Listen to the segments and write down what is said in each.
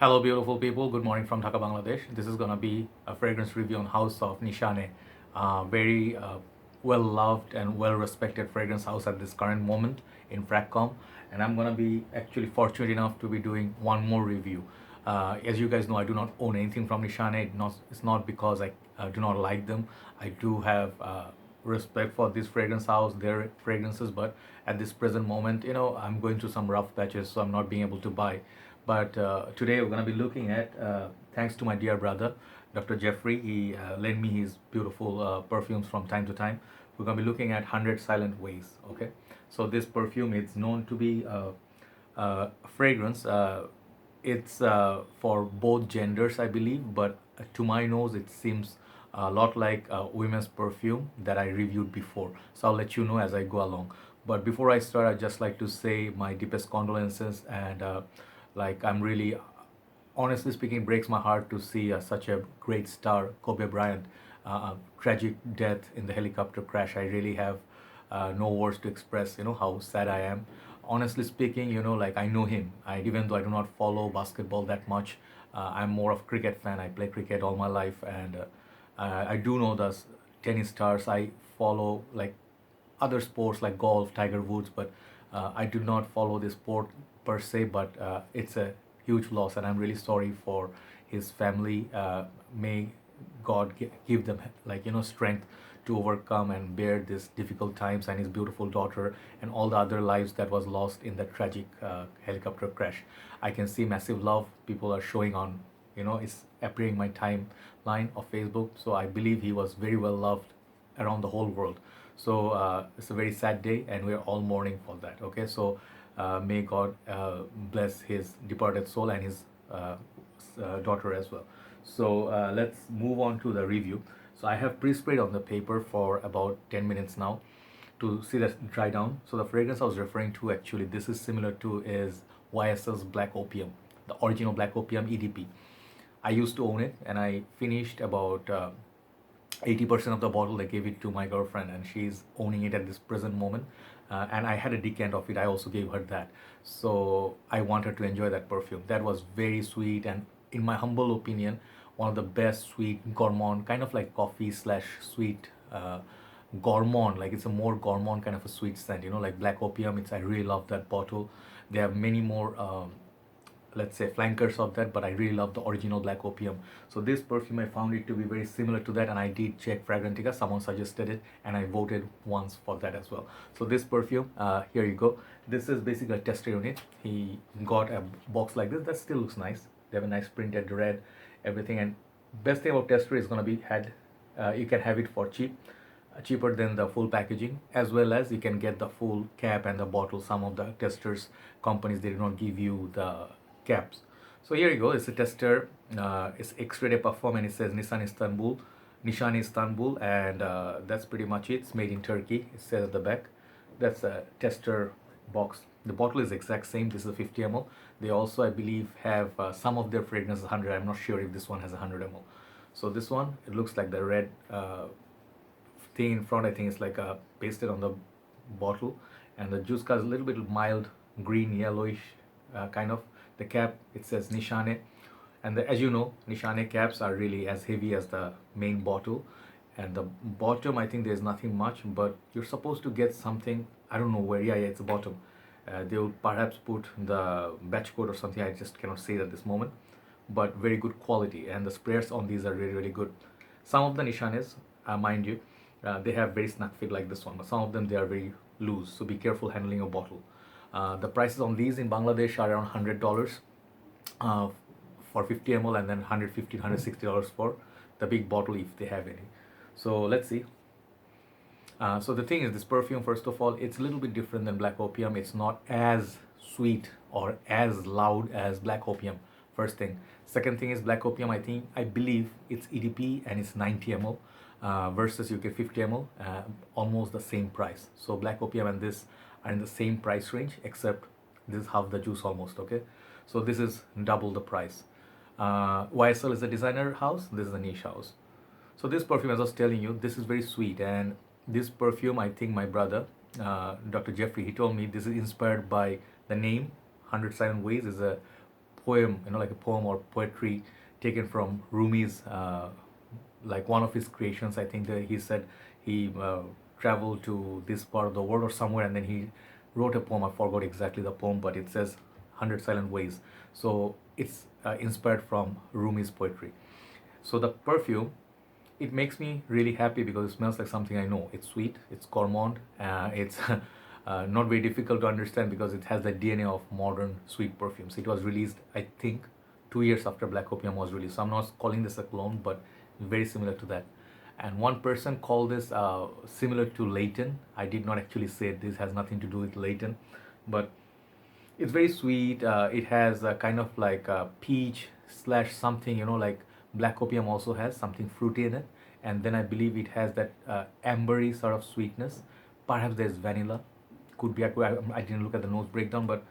Hello, beautiful people. Good morning from Dhaka, Bangladesh. This is gonna be a fragrance review on House of Nishane. Very well loved and well respected fragrance house at this current moment in Fragcom. And I'm gonna be actually fortunate enough to be doing one more review. As you guys know, I do not own anything from Nishane. It's not because I do not like them. I do have respect for this fragrance house, their fragrances, but at this present moment, I'm going through some rough patches, so I'm not being able to buy. But today we're going to be looking at, thanks to my dear brother, Dr. Jafferi. He lent me his beautiful perfumes from time to time. We're going to be looking at 100 Silent Ways. Okay, so this perfume is known to be a fragrance. It's for both genders, I believe, but to my nose, it seems a lot like women's perfume that I reviewed before. So I'll let you know as I go along. But before I start, I'd just like to say my deepest condolences and I'm really, honestly speaking, breaks my heart to see such a great star, Kobe Bryant, tragic death in the helicopter crash. I really have no words to express, how sad I am. Honestly speaking, I know him. Even though I do not follow basketball that much, I'm more of cricket fan. I play cricket all my life, and I do know the tennis stars. I follow like other sports like golf, Tiger Woods, but I do not follow this sport per se. But it's a huge loss, and I'm really sorry for his family. May God give them strength to overcome and bear these difficult times, and his beautiful daughter and all the other lives that was lost in that tragic helicopter crash. I can see massive love people are showing on, it's appearing my timeline of Facebook. So I believe he was very well loved around the whole world. So it's a very sad day, and we're all mourning for that. Okay, so may God bless his departed soul and his daughter as well. So let's move on to the review. So I have pre-sprayed on the paper for about 10 minutes now to see that dry down. So the fragrance I was referring to, actually this is similar to, is YSL's Black Opium, the original Black Opium EDP. I used to own it, and I finished about 80% of the bottle. I gave it to my girlfriend, and she's owning it at this present moment. And I had a decant of it. I also gave her that. So I want her to enjoy that perfume. That was very sweet, and in my humble opinion, one of the best sweet gourmand, kind of like coffee slash sweet gourmand. Like it's a more gourmand kind of a sweet scent. Like Black Opium. I really love that bottle. They have many more. Let's say flankers of that, but I really love the original Black Opium. So this perfume, I found it to be very similar to that, and I did check Fragrantica. Someone suggested it, and I voted once for that as well. So this perfume, here you go. This is basically a tester unit. He got a box like this that still looks nice. They have a nice printed red, everything. And best thing about tester is gonna be you can have it for cheaper than the full packaging, as well as you can get the full cap and the bottle. Some of the testers companies, they do not give you the caps. So here you go. It's a tester. It's Extrait de Parfum, and it says Nishane Istanbul, and that's pretty much it. It's made in Turkey. It says at the back. That's a tester box. The bottle is exact same. This is a 50 ml. They also, I believe, have some of their fragrances 100. I'm not sure if this one has 100 ml. So this one, it looks like the red thing in front. I think it's like pasted on the bottle, and the juice color is a little bit mild green, yellowish kind of. The cap, it says Nishane, and as you know, Nishane caps are really as heavy as the main bottle. And the bottom, I think there's nothing much, but you're supposed to get something. I don't know where. Yeah, it's the bottom. They will perhaps put the batch code or something. I just cannot say at this moment, but very good quality, and the sprayers on these are really, really good. Some of the Nishanes, mind you, they have very snug fit like this one, but some of them, they are very loose, so be careful handling a bottle. The prices on these in Bangladesh are around $100 for 50 ml, and then $150, $160 for the big bottle if they have any. So let's see. So the thing is, this perfume, first of all, it's a little bit different than Black Opium. It's not as sweet or as loud as Black Opium. First thing. Second thing is, Black Opium, I believe it's EDP, and it's 90 ml versus you get 50 ml, almost the same price. So Black Opium and this are in the same price range, except this is half the juice almost. Okay, so this is double the price. YSL is a designer house. This is a niche house. So this perfume, as I was telling you, this is very sweet, and this perfume, I think my brother, Dr. Jafferi, he told me this is inspired by the name 100 Silent Ways. Is a poem, like a poem or poetry taken from Rumi's, like one of his creations. I think that he said he traveled to this part of the world or somewhere, and then he wrote a poem. I forgot exactly the poem, but it says 100 Silent Ways. So it's inspired from Rumi's poetry. So the perfume, it makes me really happy because it smells like something I know. It's sweet, it's gourmand, it's not very difficult to understand because it has the DNA of modern sweet perfumes. It was released, I think, 2 years after Black Opium was released. So I'm not calling this a clone, but very similar to that. And one person called this similar to Leighton. I did not actually say this has nothing to do with Leighton, but it's very sweet. It has a kind of like a peach slash something, like Black Opium also has something fruity in it. And then I believe it has that ambery sort of sweetness. Perhaps there's vanilla. Could be. I didn't look at the nose breakdown, but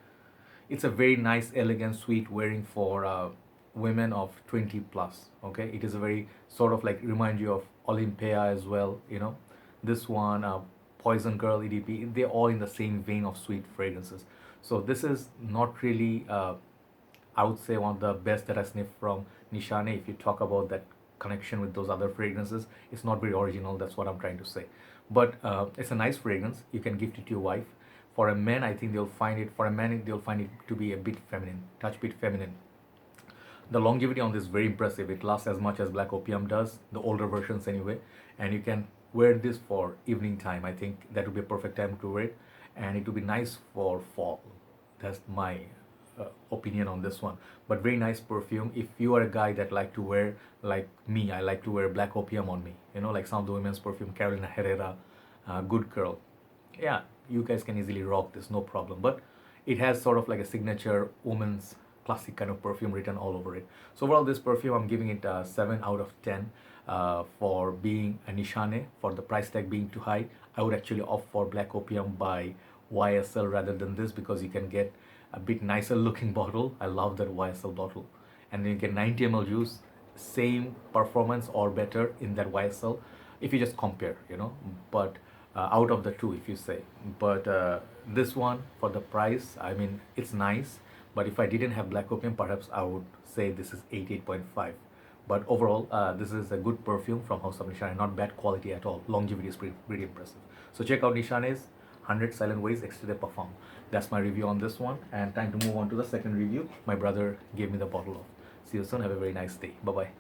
it's a very nice, elegant, sweet wearing for women of 20 plus. Okay, it is a very sort of like remind you of Olympia as well. This one, Poison Girl EDP. They're all in the same vein of sweet fragrances. So this is not really, I would say, one of the best that I sniffed from Nishane. If you talk about that connection with those other fragrances, it's not very original. That's what I'm trying to say. But it's a nice fragrance. You can gift it to your wife. For a man, I think they'll find it. For a man, they'll find it to be a bit feminine, touch bit feminine. The longevity on this is very impressive. It lasts as much as Black Opium does, the older versions anyway. And you can wear this for evening time. I think that would be a perfect time to wear it, and it would be nice for fall. That's my opinion on this one. But very nice perfume. If you are a guy that like to wear, like me, I like to wear Black Opium on me. Like some of the women's perfume, Carolina Herrera, Good Girl. Yeah, you guys can easily rock this, no problem. But it has sort of like a signature woman's classic kind of perfume written all over it. So overall, this perfume, I'm giving it 7 out of 10 for being a Nishane. For the price tag being too high, I would actually opt for Black Opium by YSL rather than this, because you can get a bit nicer looking bottle. I love that YSL bottle. And then you get 90 ml juice, same performance or better in that YSL if you just compare, but out of the two, if you say. But this one, for the price, I mean, it's nice. But if I didn't have Black Opium, perhaps I would say this is 8.5. But overall, this is a good perfume from House of Nishane. Not bad quality at all. Longevity is pretty impressive. So check out Nishane's 100 Silent Ways Extrait de Parfum. That's my review on this one. And time to move on to the second review. My brother gave me the bottle of. See you soon. Have a very nice day. Bye-bye.